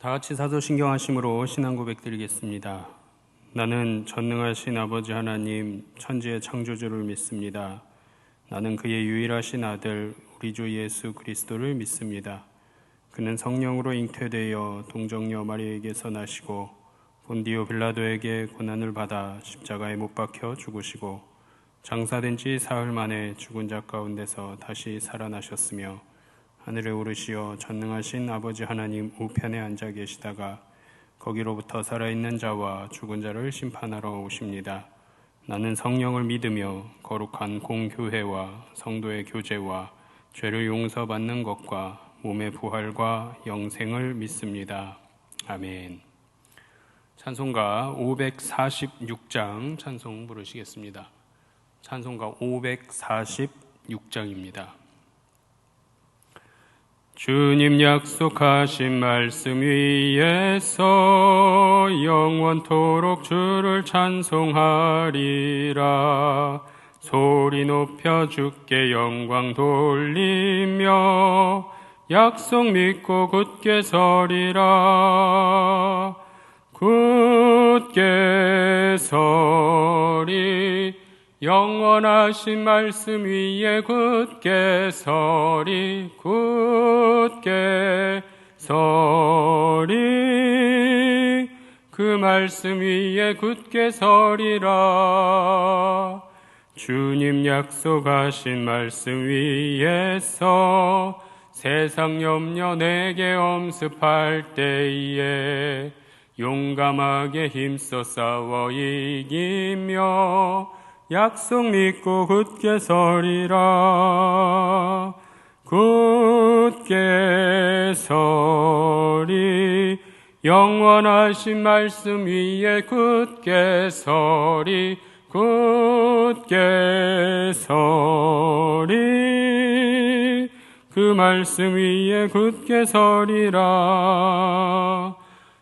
다 같이 사도신경하심으로 신앙 고백드리겠습니다. 나는 전능하신 아버지 하나님 천지의 창조주를 믿습니다. 나는 그의 유일하신 아들 우리 주 예수 그리스도를 믿습니다. 그는 성령으로 잉태되어 동정녀 마리아에게서 나시고 본디오 빌라도에게 고난을 받아 십자가에 못 박혀 죽으시고 장사된 지 사흘 만에 죽은 자 가운데서 다시 살아나셨으며 하늘에 오르시어 전능하신 아버지 하나님 우편에 앉아 계시다가 거기로부터 살아있는 자와 죽은 자를 심판하러 오십니다. 나는 성령을 믿으며 거룩한 공교회와 성도의 교제와 죄를 용서받는 것과 몸의 부활과 영생을 믿습니다. 아멘. 찬송가 546장 찬송 부르시겠습니다. 찬송가 546장입니다. 주님 약속하신 말씀 위에서 영원토록 주를 찬송하리라. 소리 높여 주께 영광 돌리며 약속 믿고 굳게 서리라. 굳게 서리 영원하신 말씀 위에 굳게 서리. 굳게 서리 그 말씀 위에 굳게 서리라. 주님 약속하신 말씀 위에서 세상 염려 내게 엄습할 때에 용감하게 힘써 싸워 이기며 약속 믿고 굳게 서리라. 굳게 서리 영원하신 말씀 위에 굳게 서리. 굳게 서리 그 말씀 위에 굳게 서리라.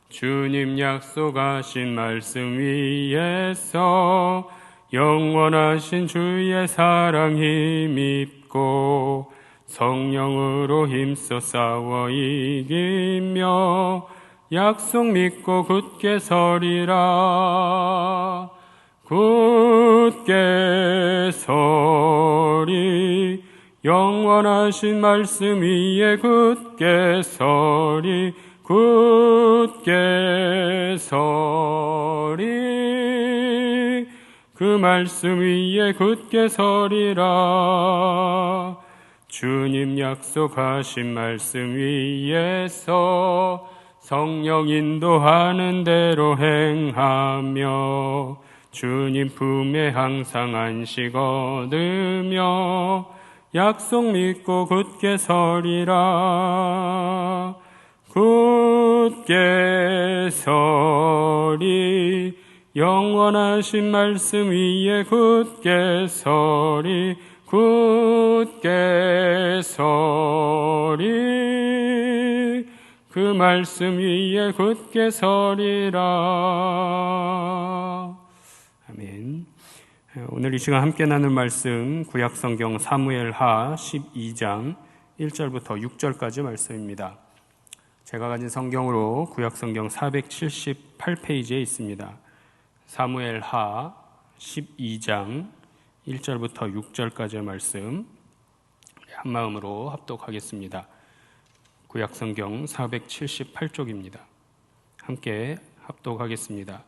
주님 약속하신 말씀 위에서 영원하신 주의 사랑 힘입고 성령으로 힘써 싸워 이기며 약속 믿고 굳게 서리라. 굳게 서리 영원하신 말씀 위에 굳게 서리. 굳게 서리 그 말씀 위에 굳게 서리라. 주님 약속하신 말씀 위에서 성령 인도하는 대로 행하며 주님 품에 항상 안식 얻으며 약속 믿고 굳게 서리라. 굳게 서리 영원하신 말씀 위에 굳게 서리. 굳게 서리 그 말씀 위에 굳게 서리라. 아멘. 오늘 이 시간 함께 나눌 말씀 구약성경 사무엘하 12장 1절부터 6절까지 말씀입니다. 제가 가진 성경으로 구약성경 478페이지에 있습니다. 사무엘하 12장 1절부터 6절까지의 말씀 한마음으로 합독하겠습니다. 구약성경 478쪽입니다. 함께 합독하겠습니다.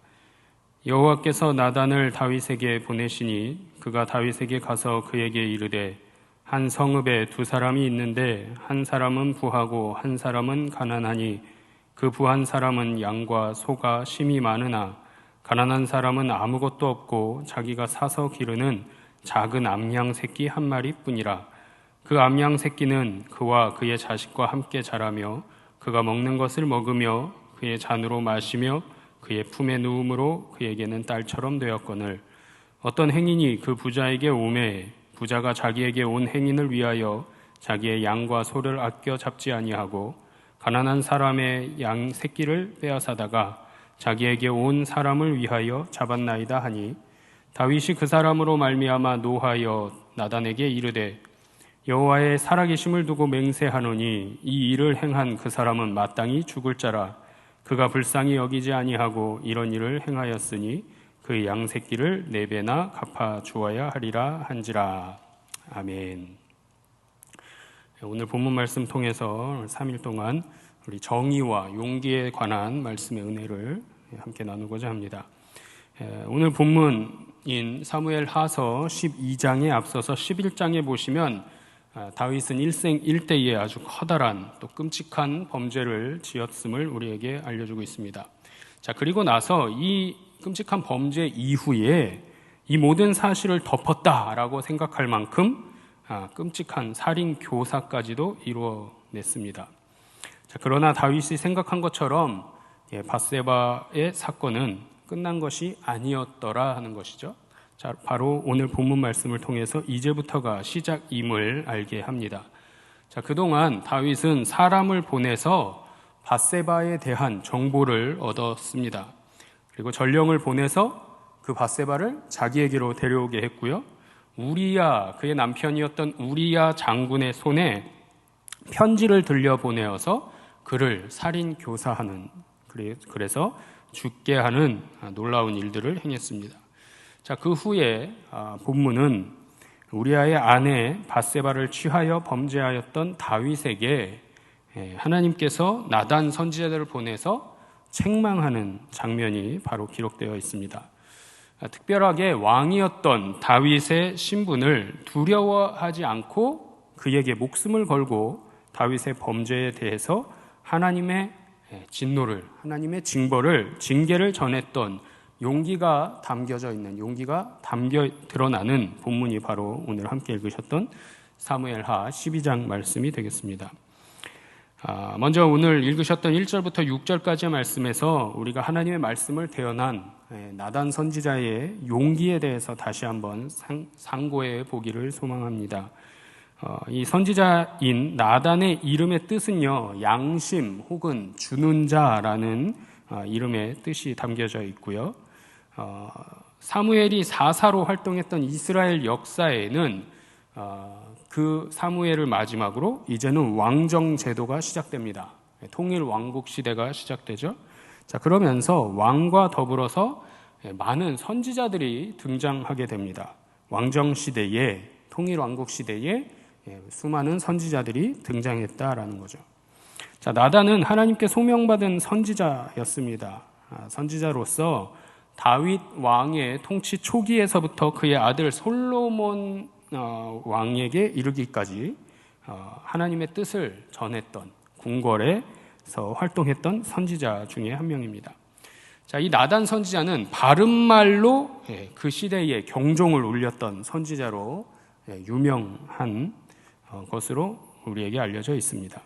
여호와께서 나단을 다윗에게 보내시니 그가 다윗에게 가서 그에게 이르되 한 성읍에 두 사람이 있는데 한 사람은 부하고 한 사람은 가난하니 그 부한 사람은 양과 소가 심이 많으나 가난한 사람은 아무것도 없고 자기가 사서 기르는 작은 암양 새끼 한 마리뿐이라. 그 암양 새끼는 그와 그의 자식과 함께 자라며 그가 먹는 것을 먹으며 그의 잔으로 마시며 그의 품에 누움으로 그에게는 딸처럼 되었거늘 어떤 행인이 그 부자에게 오매 부자가 자기에게 온 행인을 위하여 자기의 양과 소를 아껴 잡지 아니하고 가난한 사람의 양 새끼를 빼앗아다가 자기에게 온 사람을 위하여 잡았나이다 하니 다윗이 그 사람으로 말미암아 노하여 나단에게 이르되 여호와의 살아계심을 두고 맹세하노니 이 일을 행한 그 사람은 마땅히 죽을 자라. 그가 불쌍히 여기지 아니하고 이런 일을 행하였으니 그의 양새끼를 4배나 갚아 주어야 하리라 한지라. 아멘. 오늘 본문 말씀 통해서 3일 동안 우리 정의와 용기에 관한 말씀의 은혜를 함께 나누고자 합니다. 오늘 본문인 사무엘 하서 12장에 앞서서 11장에 보시면 다윗은 일생일대에 아주 커다란 또 끔찍한 범죄를 지었음을 우리에게 알려주고 있습니다. 자, 그리고 나서 이 끔찍한 범죄 이후에 이 모든 사실을 덮었다라고 생각할 만큼 끔찍한 살인 교사까지도 이루어냈습니다. 자, 그러나 다윗이 생각한 것처럼 밧세바의 사건은 끝난 것이 아니었더라 하는 것이죠. 자, 바로 오늘 본문 말씀을 통해서 이제부터가 시작임을 알게 합니다. 자, 그동안 다윗은 사람을 보내서 밧세바에 대한 정보를 얻었습니다. 그리고 전령을 보내서 그 밧세바를 자기에게로 데려오게 했고요. 우리야, 그의 남편이었던 우리야 장군의 손에 편지를 들려보내어서 그를 살인 교사하는, 그래서 죽게 하는 놀라운 일들을 행했습니다. 자, 그 후에 본문은 우리아의 아내 밧세바를 취하여 범죄하였던 다윗에게 하나님께서 나단 선지자들을 보내서 책망하는 장면이 바로 기록되어 있습니다. 특별하게 왕이었던 다윗의 신분을 두려워하지 않고 그에게 목숨을 걸고 다윗의 범죄에 대해서 하나님의 진노를, 하나님의 징계를 전했던 용기가 담겨져 있는, 용기가 담겨 드러나는 본문이 바로 오늘 함께 읽으셨던 사무엘하 12장 말씀이 되겠습니다. 먼저 오늘 읽으셨던 1절부터 6절까지의 말씀에서 우리가 하나님의 말씀을 대언한 나단 선지자의 용기에 대해서 다시 한번 상고해 보기를 소망합니다. 이 선지자인 나단의 이름의 뜻은요, 양심 혹은 주는 자라는 이름의 뜻이 담겨져 있고요. 사무엘이 사사로 활동했던 이스라엘 역사에는 그 사무엘을 마지막으로 이제는 왕정 제도가 시작됩니다. 통일 왕국 시대가 시작되죠. 자, 그러면서 왕과 더불어서 많은 선지자들이 등장하게 됩니다. 왕정 시대에, 통일 왕국 시대에 수많은 선지자들이 등장했다라는 거죠. 자, 나단은 하나님께 소명받은 선지자였습니다. 선지자로서 다윗 왕의 통치 초기에서부터 그의 아들 솔로몬 왕에게 이르기까지 하나님의 뜻을 전했던, 궁궐에서 활동했던 선지자 중에 한 명입니다. 자, 이 나단 선지자는 바른말로 그 시대에 경종을 울렸던 선지자로 유명한 것으로 우리에게 알려져 있습니다.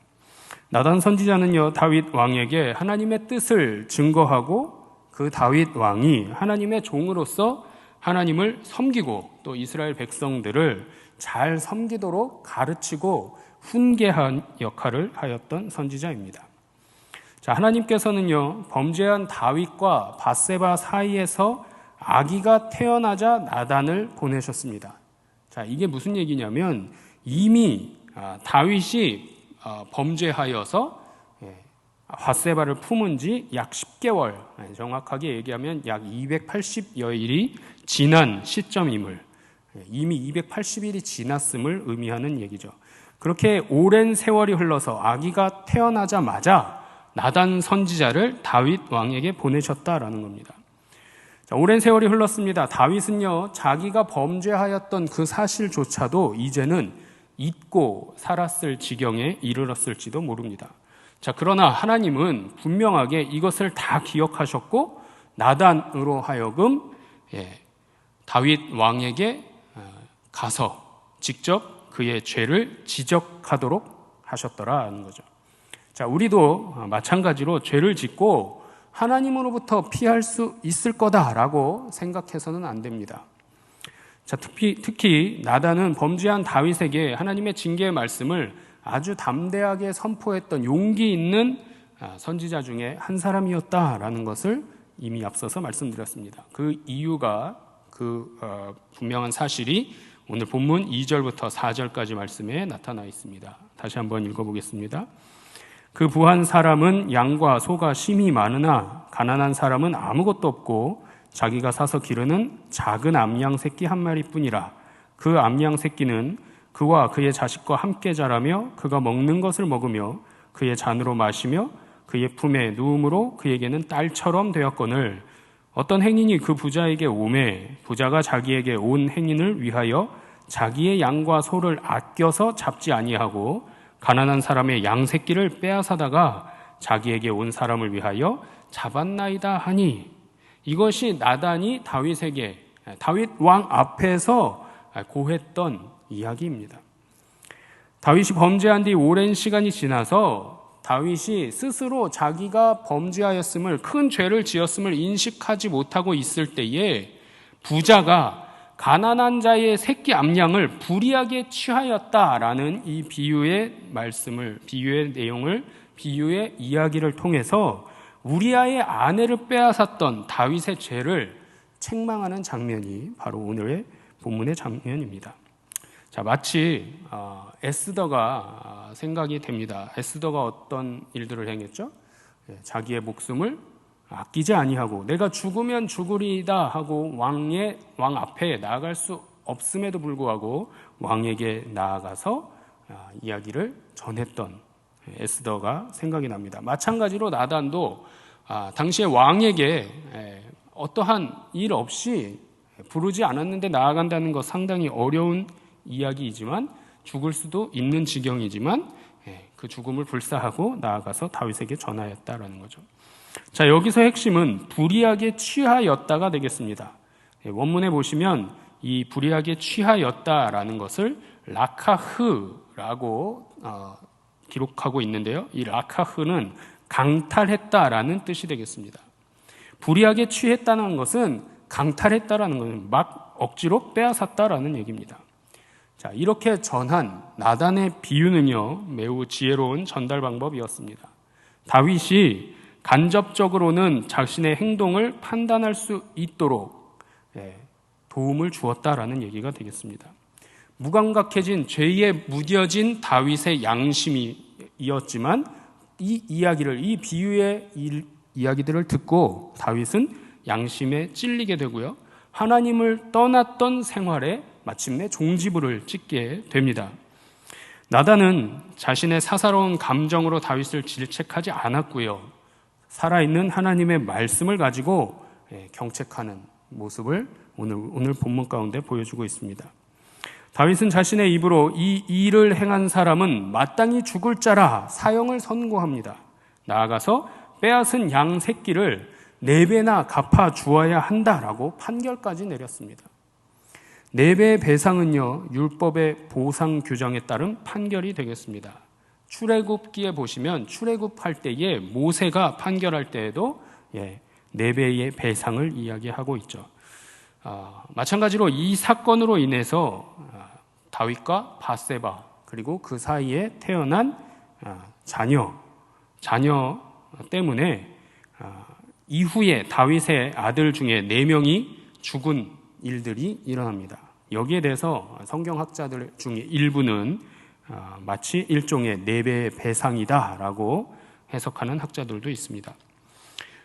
나단 선지자는요, 다윗 왕에게 하나님의 뜻을 증거하고 그 다윗 왕이 하나님의 종으로서 하나님을 섬기고 또 이스라엘 백성들을 잘 섬기도록 가르치고 훈계한 역할을 하였던 선지자입니다. 자, 하나님께서는요, 범죄한 다윗과 밧세바 사이에서 아기가 태어나자 나단을 보내셨습니다. 자, 이게 무슨 얘기냐면 이미 다윗이 범죄하여서 밧세바를 품은 지 약 10개월, 정확하게 얘기하면 약 280여일이 지난 시점임을, 이미 280일이 지났음을 의미하는 얘기죠. 그렇게 오랜 세월이 흘러서 아기가 태어나자마자 나단 선지자를 다윗 왕에게 보내셨다라는 겁니다. 자, 오랜 세월이 흘렀습니다. 다윗은요, 자기가 범죄하였던 그 사실조차도 이제는 잊고 살았을 지경에 이르렀을지도 모릅니다. 자, 그러나 하나님은 분명하게 이것을 다 기억하셨고 나단으로 하여금 다윗 왕에게 가서 직접 그의 죄를 지적하도록 하셨더라는 거죠. 자, 우리도 마찬가지로 죄를 짓고 하나님으로부터 피할 수 있을 거다라고 생각해서는 안 됩니다. 자, 특히 나단은 범죄한 다윗에게 하나님의 징계의 말씀을 아주 담대하게 선포했던 용기 있는 선지자 중에 한 사람이었다라는 것을 이미 앞서서 말씀드렸습니다. 그 이유가, 분명한 사실이 오늘 본문 2절부터 4절까지 말씀에 나타나 있습니다. 다시 한번 읽어보겠습니다. 그 부한 사람은 양과 소가 심히 많으나 가난한 사람은 아무것도 없고 자기가 사서 기르는 작은 암양 새끼 한 마리뿐이라. 그 암양 새끼는 그와 그의 자식과 함께 자라며 그가 먹는 것을 먹으며 그의 잔으로 마시며 그의 품에 누움으로 그에게는 딸처럼 되었거늘 어떤 행인이 그 부자에게 오매 부자가 자기에게 온 행인을 위하여 자기의 양과 소를 아껴서 잡지 아니하고 가난한 사람의 양 새끼를 빼앗아다가 자기에게 온 사람을 위하여 잡았나이다 하니 이것이 나단이 다윗에게 다윗 왕 앞에서 고했던 이야기입니다. 다윗이 범죄한 뒤 오랜 시간이 지나서 다윗이 스스로 자기가 범죄하였음을 큰 죄를 지었음을 인식하지 못하고 있을 때에 부자가 가난한 자의 새끼 암양을 불의하게 취하였다라는 이 비유의 말씀을, 비유의 내용을, 비유의 이야기를 통해서 우리아의 아내를 빼앗았던 다윗의 죄를 책망하는 장면이 바로 오늘의 본문의 장면입니다. 자, 마치 에스더가 생각이 됩니다. 에스더가 어떤 일들을 행했죠? 자기의 목숨을 아끼지 아니하고 내가 죽으면 죽으리이다 하고 왕 앞에 나아갈 수 없음에도 불구하고 왕에게 나아가서 이야기를 전했던 에스더가 생각이 납니다. 마찬가지로 나단도 당시에 왕에게 어떠한 일 없이 부르지 않았는데 나아간다는 것 상당히 어려운 이야기이지만 죽을 수도 있는 지경이지만 그 죽음을 불사하고 나아가서 다윗에게 전하였다라는 거죠. 자, 여기서 핵심은 불의하게 취하였다가 되겠습니다. 원문에 보시면 이 불의하게 취하였다라는 것을 라카흐라고 기록하고 있는데요. 이 라카흐는 강탈했다라는 뜻이 되겠습니다. 불의하게 취했다는 것은 강탈했다라는 것은 막 억지로 빼앗았다라는 얘기입니다. 자, 이렇게 전한 나단의 비유는요, 매우 지혜로운 전달 방법이었습니다. 다윗이 간접적으로는 자신의 행동을 판단할 수 있도록 도움을 주었다라는 얘기가 되겠습니다. 무감각해진 죄에 무뎌진 다윗의 양심이었지만 이 이야기를, 이 비유의 이야기들을 듣고 다윗은 양심에 찔리게 되고요. 하나님을 떠났던 생활에 마침내 종지부를 찍게 됩니다. 나단은 자신의 사사로운 감정으로 다윗을 질책하지 않았고요. 살아있는 하나님의 말씀을 가지고 경책하는 모습을 오늘 본문 가운데 보여주고 있습니다. 다윗은 자신의 입으로 이 일을 행한 사람은 마땅히 죽을 자라 사형을 선고합니다. 나아가서 빼앗은 양 새끼를 4배나 갚아 주어야 한다라고 판결까지 내렸습니다. 4배의 배상은요, 율법의 보상 규정에 따른 판결이 되겠습니다. 출애굽기에 보시면 출애굽할 때에 모세가 판결할 때에도 4배의 배상을 이야기하고 있죠. 마찬가지로 이 사건으로 인해서 다윗과 바세바 그리고 그 사이에 태어난 자녀 때문에 이후에 다윗의 아들 중에 4명이 죽은 일들이 일어납니다. 여기에 대해서 성경학자들 중에 일부는 마치 일종의 4배의 배상이다라고 해석하는 학자들도 있습니다.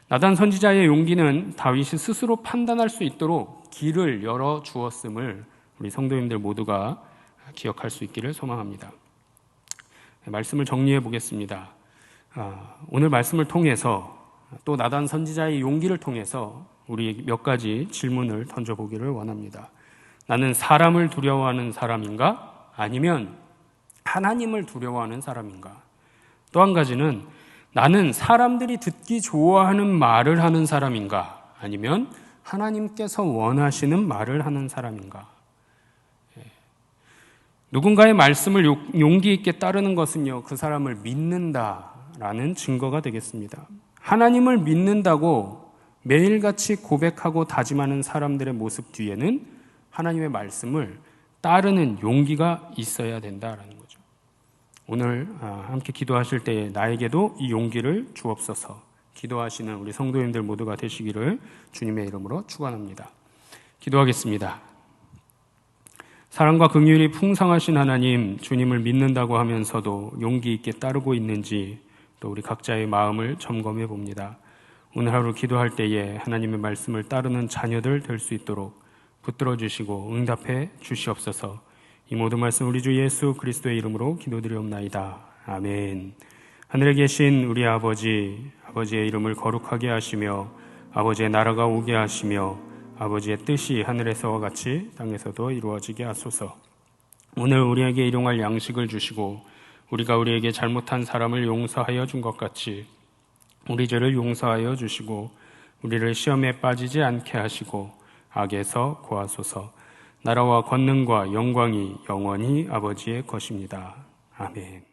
나단 선지자의 용기는 다윗이 스스로 판단할 수 있도록 길을 열어 주었음을 우리 성도님들 모두가 기억할 수 있기를 소망합니다. 말씀을 정리해 보겠습니다. 오늘 말씀을 통해서 또 나단 선지자의 용기를 통해서 우리 몇 가지 질문을 던져보기를 원합니다. 나는 사람을 두려워하는 사람인가? 아니면 하나님을 두려워하는 사람인가? 또 한 가지는 나는 사람들이 듣기 좋아하는 말을 하는 사람인가? 아니면 하나님께서 원하시는 말을 하는 사람인가? 누군가의 말씀을 용기 있게 따르는 것은요, 그 사람을 믿는다라는 증거가 되겠습니다. 하나님을 믿는다고 매일같이 고백하고 다짐하는 사람들의 모습 뒤에는 하나님의 말씀을 따르는 용기가 있어야 된다라는 거죠. 오늘 함께 기도하실 때에 나에게도 이 용기를 주옵소서. 기도하시는 우리 성도님들 모두가 되시기를 주님의 이름으로 축원합니다. 기도하겠습니다. 사랑과 긍휼이 풍성하신 하나님, 주님을 믿는다고 하면서도 용기 있게 따르고 있는지 또 우리 각자의 마음을 점검해 봅니다. 오늘 하루 기도할 때에 하나님의 말씀을 따르는 자녀들 될 수 있도록 붙들어 주시고 응답해 주시옵소서. 이 모든 말씀 우리 주 예수 그리스도의 이름으로 기도드리옵나이다. 아멘. 하늘에 계신 우리 아버지, 아버지의 이름을 거룩하게 하시며 아버지의 나라가 오게 하시며 아버지의 뜻이 하늘에서와 같이 땅에서도 이루어지게 하소서. 오늘 우리에게 일용할 양식을 주시고 우리가 우리에게 잘못한 사람을 용서하여 준 것 같이 우리 죄를 용서하여 주시고 우리를 시험에 빠지지 않게 하시고 악에서 구하소서. 나라와 권능과 영광이 영원히 아버지의 것입니다. 아멘.